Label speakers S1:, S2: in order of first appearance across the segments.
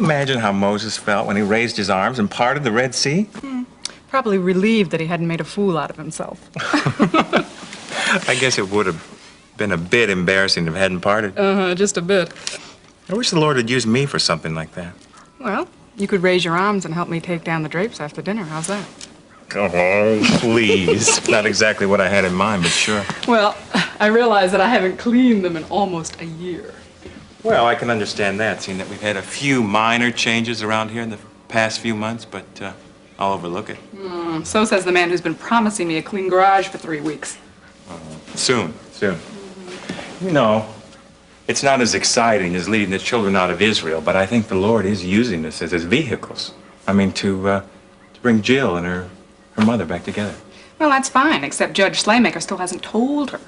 S1: imagine how Moses felt when he raised his arms and parted the Red Sea?
S2: Probably relieved that he hadn't made a fool out of himself.
S1: I guess it would have been a bit embarrassing if it hadn't parted.
S2: Just a bit.
S1: I wish the Lord had used me for something like that.
S2: Well, you could raise your arms and help me take down the drapes after dinner. How's that?
S1: Oh, please. Not exactly what I had in mind, but sure.
S2: Well, I realize that I haven't cleaned them in almost a year.
S1: Well, I can understand that, seeing that we've had a few minor changes around here in the past few months, but I'll overlook it.
S2: So says the man who's been promising me a clean garage for 3 weeks.
S1: Soon. You know, it's not as exciting as leading the children out of Israel, but I think the Lord is using us as his vehicles. I mean, to bring Jill and her mother back together.
S2: Well, that's fine, except Judge Slaymaker still hasn't told her.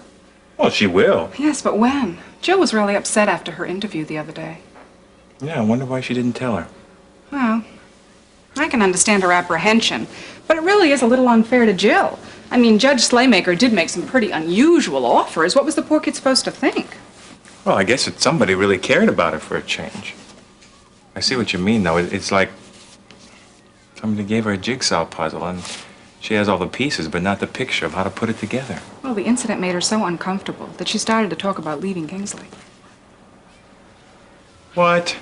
S1: Well, she will.
S2: Yes, but when? Jill was really upset after her interview the other day.
S1: Yeah, I wonder why she didn't tell her.
S2: Well, I can understand her apprehension, but it really is a little unfair to Jill. I mean, Judge Slaymaker did make some pretty unusual offers. What was the poor kid supposed to think?
S1: Well, I guess that somebody really cared about her for a change. I see what you mean, though. It's like somebody gave her a jigsaw puzzle, and she has all the pieces, but not the picture of how to put it together.
S2: Well, the incident made her so uncomfortable that she started to talk about leaving Kingsley.
S1: What?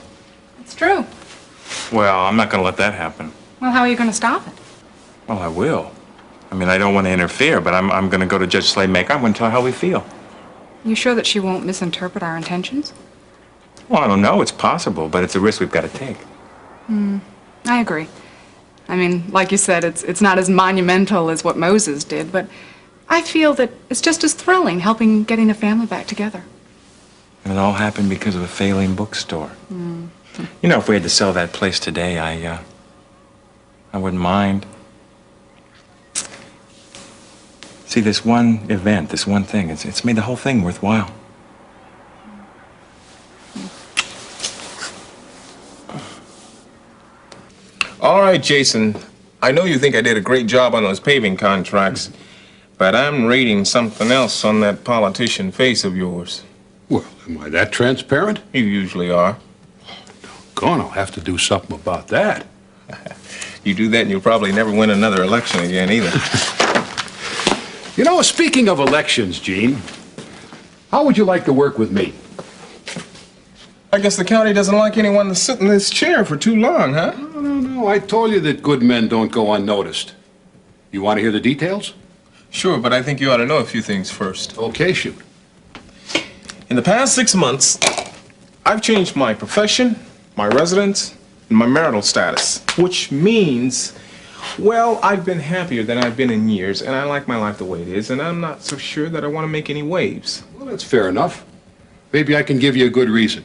S2: It's true.
S1: Well, I'm not going to let that happen.
S2: Well, how are you going to stop it?
S1: Well, I will. I mean, I don't want to interfere, but I'm going to go to Judge Slaymaker. I'm going to tell her how we feel.
S2: You sure that she won't misinterpret our intentions?
S1: Well, I don't know. It's possible, but it's a risk we've got to take.
S2: I agree. I mean, like you said, it's not as monumental as what Moses did, but I feel that it's just as thrilling helping getting a family back together.
S1: And it all happened because of a failing bookstore. You know, if we had to sell that place today, I wouldn't mind. See, this one event, this one thing, it's made the whole thing worthwhile.
S3: All right, Jason. I know you think I did a great job on those paving contracts, but I'm reading something else on that politician face of yours.
S4: Well, am I that transparent?
S3: You usually are.
S4: Gone, I'll have to do something about that.
S3: You do that and you'll probably never win another election again either.
S4: You know, speaking of elections, Gene, how would you like to work with me?
S3: I guess the county doesn't like anyone to sit in this chair for too long, huh?
S4: No, I told you that good men don't go unnoticed. You want to hear the details?
S3: Sure, but I think you ought to know a few things first.
S4: Okay, shoot.
S3: In the past 6 months, I've changed my profession, my residence, and my marital status, which means, well, I've been happier than I've been in years, and I like my life the way it is, and I'm not so sure that I want to make any waves.
S4: Well, that's fair enough. Maybe I can give you a good reason.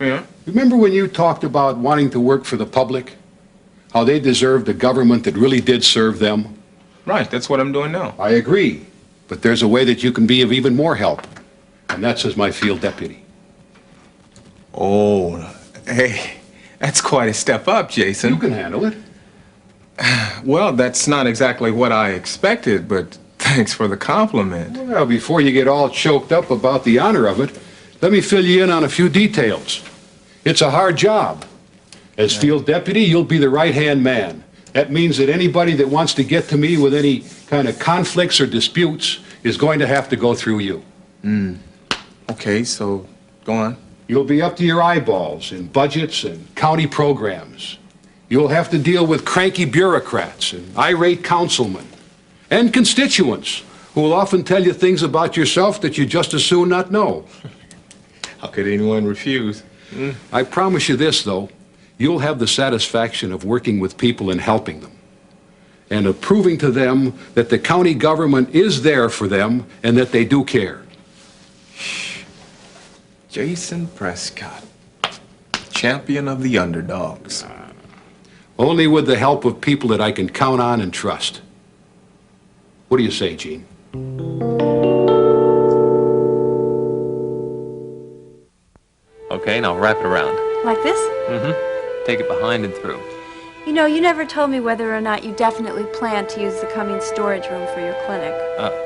S3: Yeah?
S4: Remember when you talked about wanting to work for the public? How they deserved a government that really did serve them?
S3: Right, that's what I'm doing now.
S4: I agree, but there's a way that you can be of even more help, and that's as my field deputy.
S3: Oh, hey, that's quite a step up, Jason.
S4: You can handle it.
S3: Well, that's not exactly what I expected, but thanks for the compliment.
S4: Well, before you get all choked up about the honor of it, let me fill you in on a few details. It's a hard job. As field deputy, you'll be the right-hand man. That means that anybody that wants to get to me with any kind of conflicts or disputes is going to have to go through you.
S3: Okay, so go on.
S4: You'll be up to your eyeballs in budgets and county programs. You'll have to deal with cranky bureaucrats and irate councilmen and constituents who will often tell you things about yourself that you just as soon not know.
S3: How could anyone refuse?
S4: I promise you this, though. You'll have the satisfaction of working with people and helping them, and of proving to them that the county government is there for them and that they do care.
S3: Jason Prescott, champion of the underdogs.
S4: Only with the help of people that I can count on and trust. What do you say, Gene?
S5: Okay, now wrap it around.
S6: Like this?
S5: Take it behind and through.
S6: You know, you never told me whether or not you definitely plan to use the Cummings storage room for your clinic.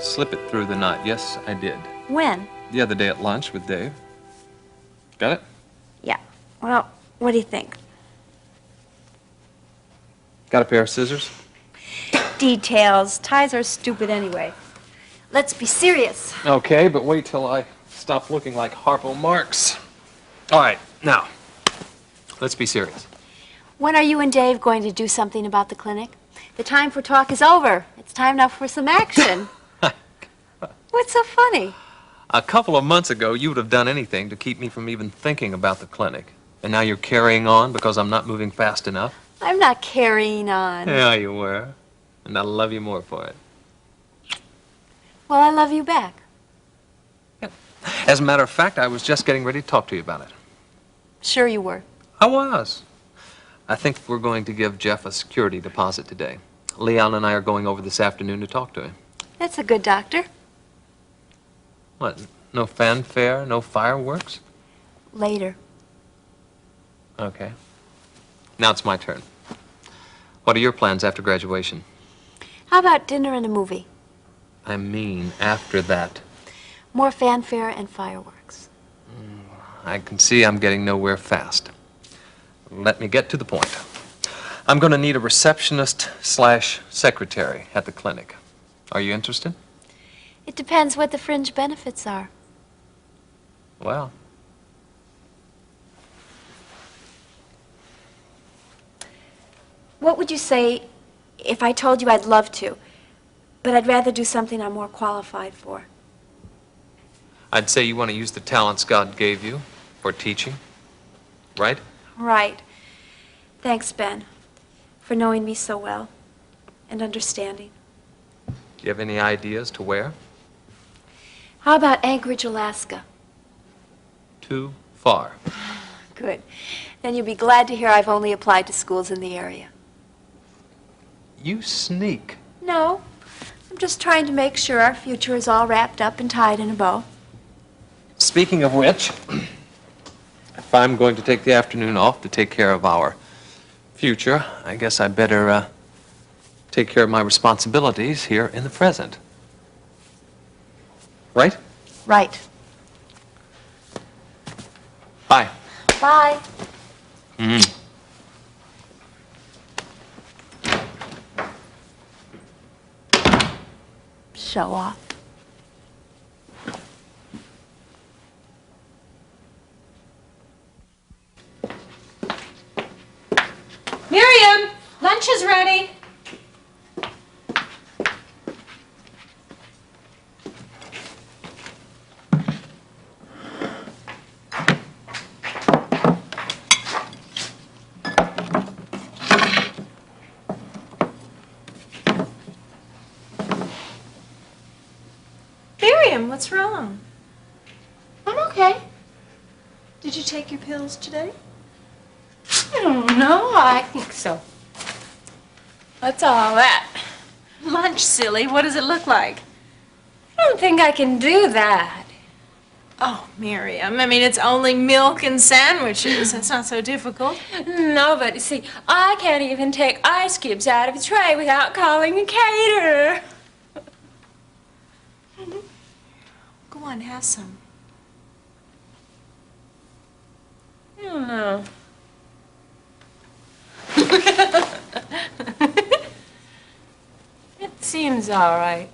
S5: Slip it through the knot. Yes, I did.
S6: When?
S5: The other day at lunch with Dave. Got it?
S6: Yeah. Well, what do you think?
S5: Got a pair of scissors?
S6: Details. Ties are stupid anyway. Let's be serious.
S5: Okay, but wait till I stop looking like Harpo Marx. All right, now, let's be serious.
S6: When are you and Dave going to do something about the clinic? The time for talk is over. It's time now for some action. What's so funny?
S5: A couple of months ago, you would have done anything to keep me from even thinking about the clinic. And now you're carrying on because I'm not moving fast enough?
S6: I'm not carrying on.
S5: Yeah, you were. And I love you more for it.
S6: Well, I love you back.
S5: As a matter of fact, I was just getting ready to talk to you about it.
S6: Sure you were.
S5: I was. I think we're going to give Jeff a security deposit today. Leon and I are going over this afternoon to talk to him.
S6: That's a good doctor.
S5: What, no fanfare, no fireworks?
S6: Later.
S5: Okay. Now it's my turn. What are your plans after graduation?
S6: How about dinner and a movie?
S5: I mean, after that.
S6: More fanfare and fireworks.
S5: I can see I'm getting nowhere fast. Let me get to the point. I'm going to need a receptionist/secretary at the clinic. Are you interested?
S6: It depends what the fringe benefits are.
S5: Well,
S6: What would you say if I told you I'd love to, but I'd rather do something I'm more qualified for?
S5: I'd say you want to use the talents God gave you for teaching, right?
S6: Right. Thanks, Ben, for knowing me so well and understanding.
S5: Do you have any ideas to where?
S6: How about Anchorage, Alaska?
S5: Too far.
S6: Good. Then you'll be glad to hear I've only applied to schools in the area.
S5: You sneak.
S6: No, I'm just trying to make sure our future is all wrapped up and tied in a bow.
S5: Speaking of which, if I'm going to take the afternoon off to take care of our future, I guess I better take care of my responsibilities here in the present. Right?
S6: Right.
S5: Bye.
S6: Bye. Show off.
S2: Miriam, lunch is ready.
S7: Miriam, what's wrong?
S2: I'm okay.
S7: Did you take your pills today?
S2: I don't know. I think so.
S7: What's all that? Lunch, silly. What does it look like?
S8: I don't think I can do that.
S7: Oh, Miriam, I mean, it's only milk and sandwiches. It's not so difficult.
S8: No, but see, I can't even take ice cubes out of a tray without calling a caterer.
S7: Go on, have some.
S8: I don't know. It seems all right.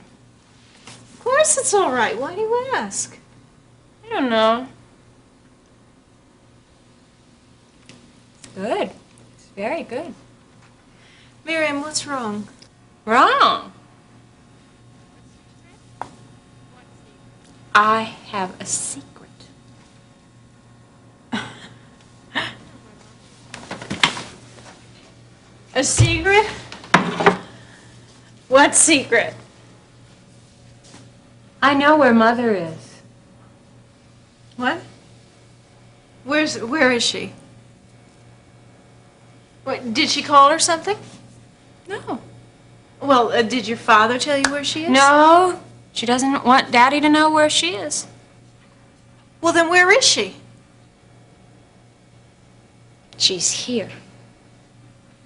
S7: Of course it's all right. Why do you ask?
S8: I don't know. It's good. It's very good.
S7: Miriam, what's wrong?
S8: Wrong. I have a secret.
S7: A secret? What secret?
S8: I know where Mother is.
S7: What? Where is she? What, did she call her something?
S8: No.
S7: Well, did your father tell you where she is?
S8: No, she doesn't want Daddy to know where she is.
S7: Well, then where is she?
S8: She's here.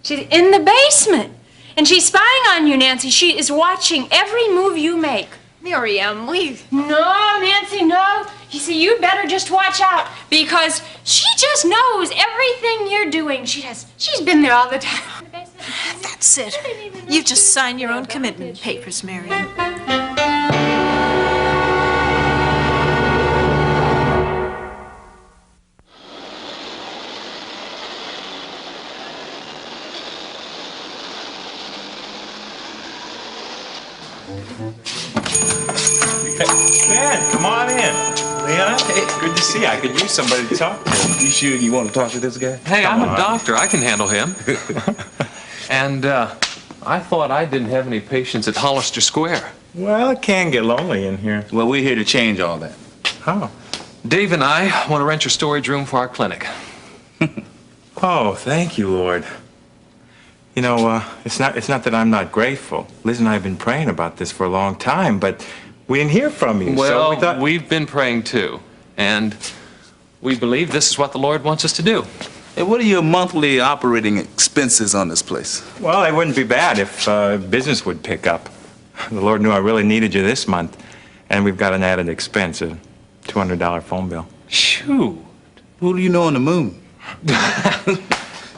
S8: She's in the basement. And she's spying on you, Nancy. She is watching every move you make.
S7: Miriam,
S8: No, Nancy, no. You see, you better just watch out because she just knows everything you're doing. She's been there all the time.
S7: That's That's it. You've just signed your own commitment papers, Miriam.
S1: Ben, come on in. Leon, hey, good to see you. I could use somebody to talk to.
S9: You sure you want to talk to this guy?
S5: Hey, I'm
S1: Come
S5: a
S1: on.
S5: doctor. I can handle him. And I thought I didn't have any patients at Hollister Square.
S1: Well, it can get lonely in here.
S9: Well, we're here to change all that.
S1: Oh.
S5: Dave and I want to rent your storage room for our clinic.
S1: Oh, thank you, Lord. You know, it's not that I'm not grateful. Liz and I have been praying about this for a long time, but we didn't hear from you, so
S5: Well,
S1: we thought...
S5: we've been praying too. And we believe this is what the Lord wants us to do.
S9: Hey, what are your monthly operating expenses on this place?
S1: Well, it wouldn't be bad if business would pick up. The Lord knew I really needed you this month, and we've got an added expense, a $200 phone bill.
S5: Shoo.
S9: Who do you know on the moon?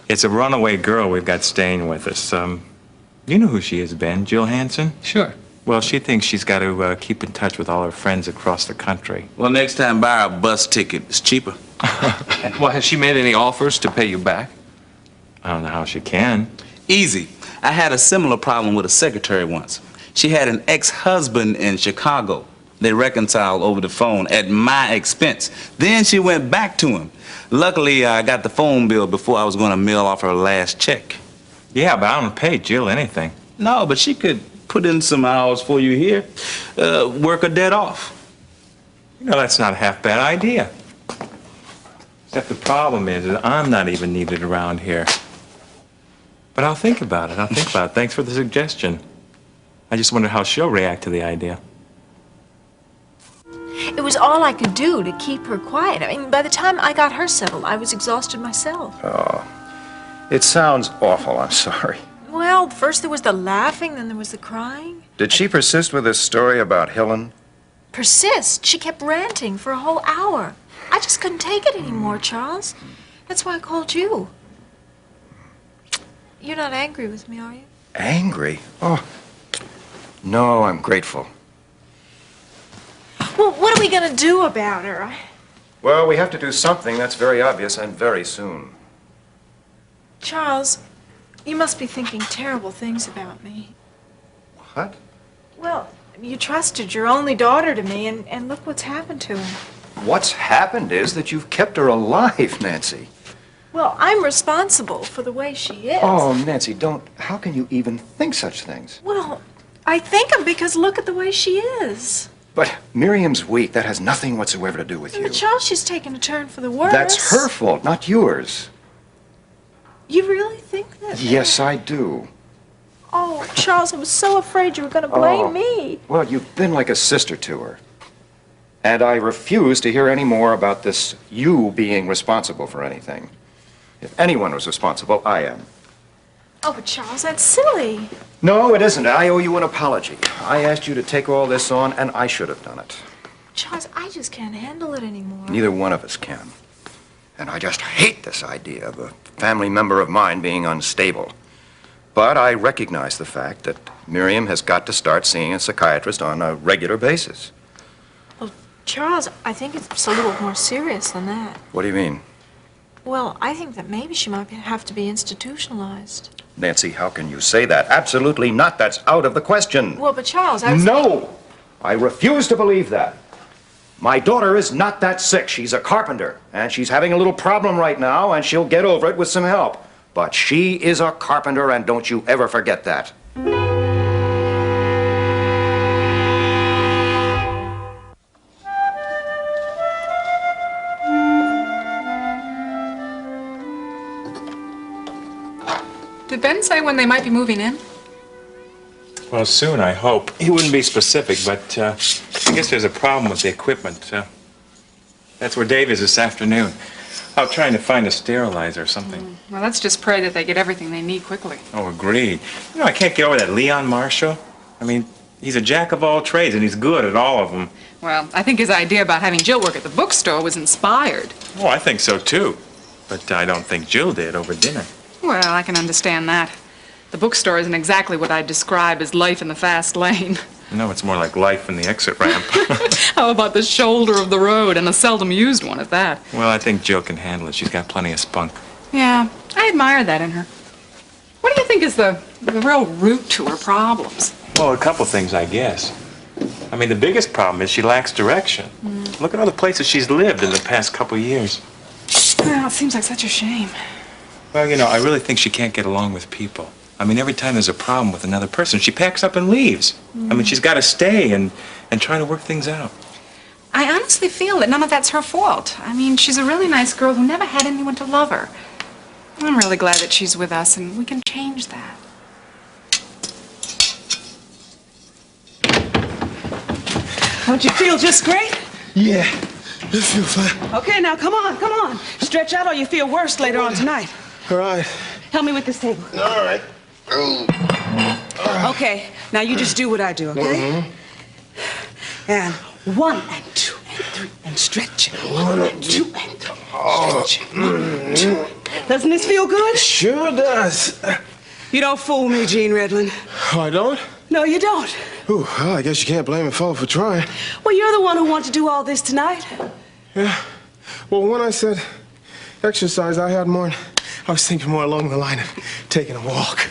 S1: It's a runaway girl we've got staying with us. You know who she is, Ben, Jill Hansen?
S5: Sure.
S1: Well, she thinks she's got to keep in touch with all her friends across the country.
S9: Well, next time buy her a bus ticket. It's cheaper.
S5: Well, has she made any offers to pay you back?
S1: I don't know how she can.
S9: Easy. I had a similar problem with a secretary once. She had an ex-husband in Chicago. They reconciled over the phone at my expense. Then she went back to him. Luckily, I got the phone bill before I was going to mail off her last check.
S1: Yeah, but I don't pay Jill anything.
S9: No, but she could put in some hours for you here. Work her debt off.
S1: You know, that's not a half bad idea. Except the problem is that I'm not even needed around here. But I'll think about it. Thanks for the suggestion. I just wonder how she'll react to the idea.
S7: It was all I could do to keep her quiet. I mean, by the time I got her settled, I was exhausted myself.
S10: Oh, it sounds awful. I'm sorry.
S7: Well, first there was the laughing, then there was the crying.
S10: Did she persist with this story about Hillen?
S7: Persist. She kept ranting for a whole hour. I just couldn't take it anymore, Charles. That's why I called you. You're not angry with me, are you?
S10: Angry? Oh, no, I'm grateful.
S7: Well, what are we going to do about her?
S10: Well, we have to do something that's very obvious and very soon.
S7: Charles, you must be thinking terrible things about me.
S10: What?
S7: Well, you trusted your only daughter to me, and look what's happened to her.
S10: What's happened is that you've kept her alive, Nancy.
S7: Well, I'm responsible for the way she is.
S10: Oh, Nancy, don't. How can you even think such things?
S7: Well, I think them because look at the way she is.
S10: But Miriam's weak. That has nothing whatsoever to do with you.
S7: But Charles, she's taken a turn for the worse.
S10: That's her fault, not yours.
S7: You really think that?
S10: Yes, I do.
S7: Oh, Charles, I was so afraid you were going to blame me.
S10: Well, you've been like a sister to her. And I refuse to hear any more about this you being responsible for anything. If anyone was responsible, I am.
S7: Oh, but Charles, that's silly.
S10: No, it isn't. I owe you an apology. I asked you to take all this on, and I should have done it.
S7: Charles, I just can't handle it anymore.
S10: Neither one of us can. And I just hate this idea of a family member of mine being unstable. But I recognize the fact that Miriam has got to start seeing a psychiatrist on a regular basis.
S7: Well, Charles, I think it's a little more serious than that.
S10: What do you mean?
S7: Well, I think that maybe she might have to be institutionalized.
S10: Nancy, how can you say that? Absolutely not. That's out of the question.
S7: Well, but Charles, I was...
S10: No! I refuse to believe that. My daughter is not that sick. She's a carpenter, and she's having a little problem right now, and she'll get over it with some help. But she is a carpenter, and don't you ever forget that.
S2: Did Ben say when they might be moving in?
S1: Well, soon, I hope. He wouldn't be specific, but I guess there's a problem with the equipment. That's where Dave is this afternoon. Out trying to find a sterilizer or something.
S2: Well, let's just pray that they get everything they need quickly.
S1: Oh, agreed. You know, I can't get over that Leon Marshall. I mean, he's a jack of all trades, and he's good at all of them.
S2: Well, I think his idea about having Jill work at the bookstore was inspired.
S1: Oh, I think so, too. But I don't think Jill did over dinner.
S2: Well, I can understand that. The bookstore isn't exactly what I'd describe as life in the fast lane.
S1: No, it's more like life in the exit ramp.
S2: How about the shoulder of the road, and a seldom used one at that?
S1: Well, I think Jill can handle it. She's got plenty of spunk.
S2: Yeah, I admire that in her. What do you think is the real root to her problems?
S1: Well, a couple things, I guess. I mean, the biggest problem is she lacks direction. Look at all the places she's lived in the past couple years.
S2: Well, it seems like such a shame.
S1: Well, you know, I really think she can't get along with people. I mean, every time there's a problem with another person, she packs up and leaves. I mean, she's got to stay and try to work things out.
S2: I honestly feel that none of that's her fault. I mean, she's a really nice girl who never had anyone to love her. I'm really glad that she's with us, and we can change that.
S11: Don't you feel just great?
S12: Yeah, I feel fine.
S11: Okay, now come on, come on. Stretch out or you feel worse later on tonight.
S12: All right.
S11: Help me with this table.
S12: All right.
S11: Okay, now you just do what I do, okay? And 1 and 2 and 3 and stretch. 1 and 2 and 3. Stretch. 1 and 2. Doesn't this feel good?
S12: Sure does.
S11: You don't fool me, Gene Redland.
S12: Oh, I don't?
S11: No, you don't.
S12: Ooh, well, I guess you can't blame a fellow for trying.
S11: Well, you're the one who wanted to do all this tonight.
S12: Yeah. Well, when I said exercise, I was thinking more along the line of taking a walk.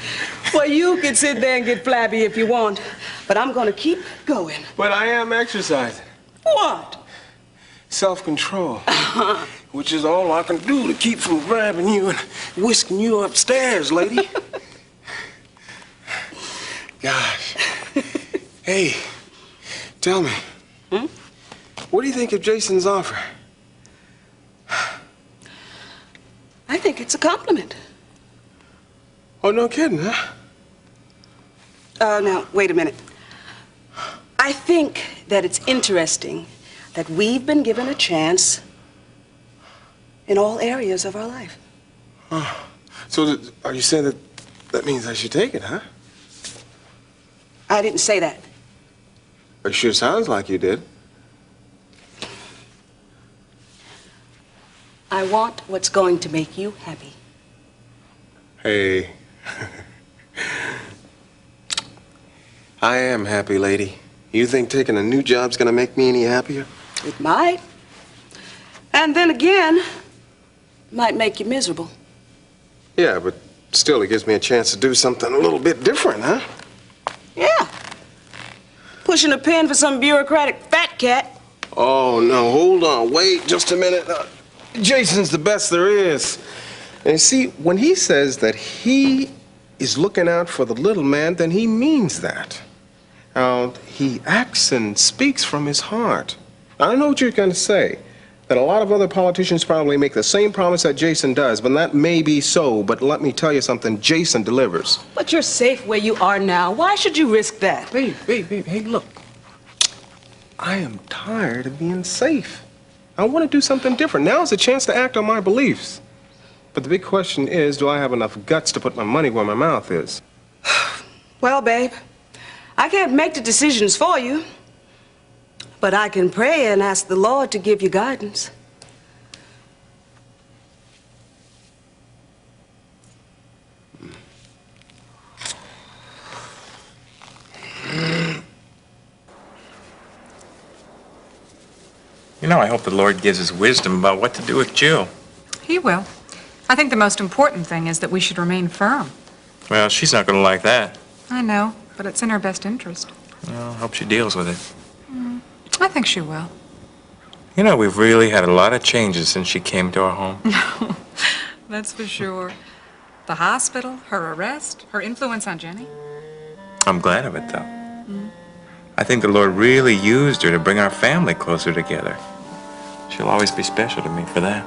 S11: Well, you can sit there and get flabby if you want, but I'm going to keep going.
S12: But I am exercising.
S11: What?
S12: Self-control. Which is all I can do to keep from grabbing you and whisking you upstairs, lady. Gosh. Hey, tell me. What do you think of Jason's offer?
S11: I think it's a compliment.
S12: Oh, no kidding, huh?
S11: Now, wait a minute. I think that it's interesting that we've been given a chance in all areas of our life.
S12: Oh. So, are you saying that means I should take it, huh?
S11: I didn't say that.
S12: It sure sounds like you did.
S11: I want what's going to make you happy.
S12: Hey. I am happy, lady. You think taking a new job's gonna make me any happier?
S11: It might. And then again, it might make you miserable.
S12: Yeah, but still it gives me a chance to do something a little bit different, huh?
S11: Yeah. Pushing a pen for some bureaucratic fat cat.
S12: Oh, no, hold on. Wait just a minute. Jason's the best there is. And see, when he says that he is looking out for the little man, then he means that. He acts and speaks from his heart. I know what you're going to say, that a lot of other politicians probably make the same promise that Jason does, but that may be so, but let me tell you something, Jason delivers.
S11: But you're safe where you are now. Why should you risk that?
S12: Babe, hey, look. I am tired of being safe. I want to do something different. Now's a chance to act on my beliefs. But the big question is, do I have enough guts to put my money where my mouth is?
S11: Well, babe, I can't make the decisions for you. But I can pray and ask the Lord to give you guidance.
S1: You know, I hope the Lord gives us wisdom about what to do with Jill.
S2: He will. I think the most important thing is that we should remain firm.
S1: Well, she's not going to like that.
S2: I know, but it's in her best interest.
S1: Well, I hope she deals with it.
S2: I think she will.
S1: You know, we've really had a lot of changes since she came to our home.
S2: That's for sure. The hospital, her arrest, her influence on Jenny.
S1: I'm glad of it, though. I think the Lord really used her to bring our family closer together. She'll always be special to me for that.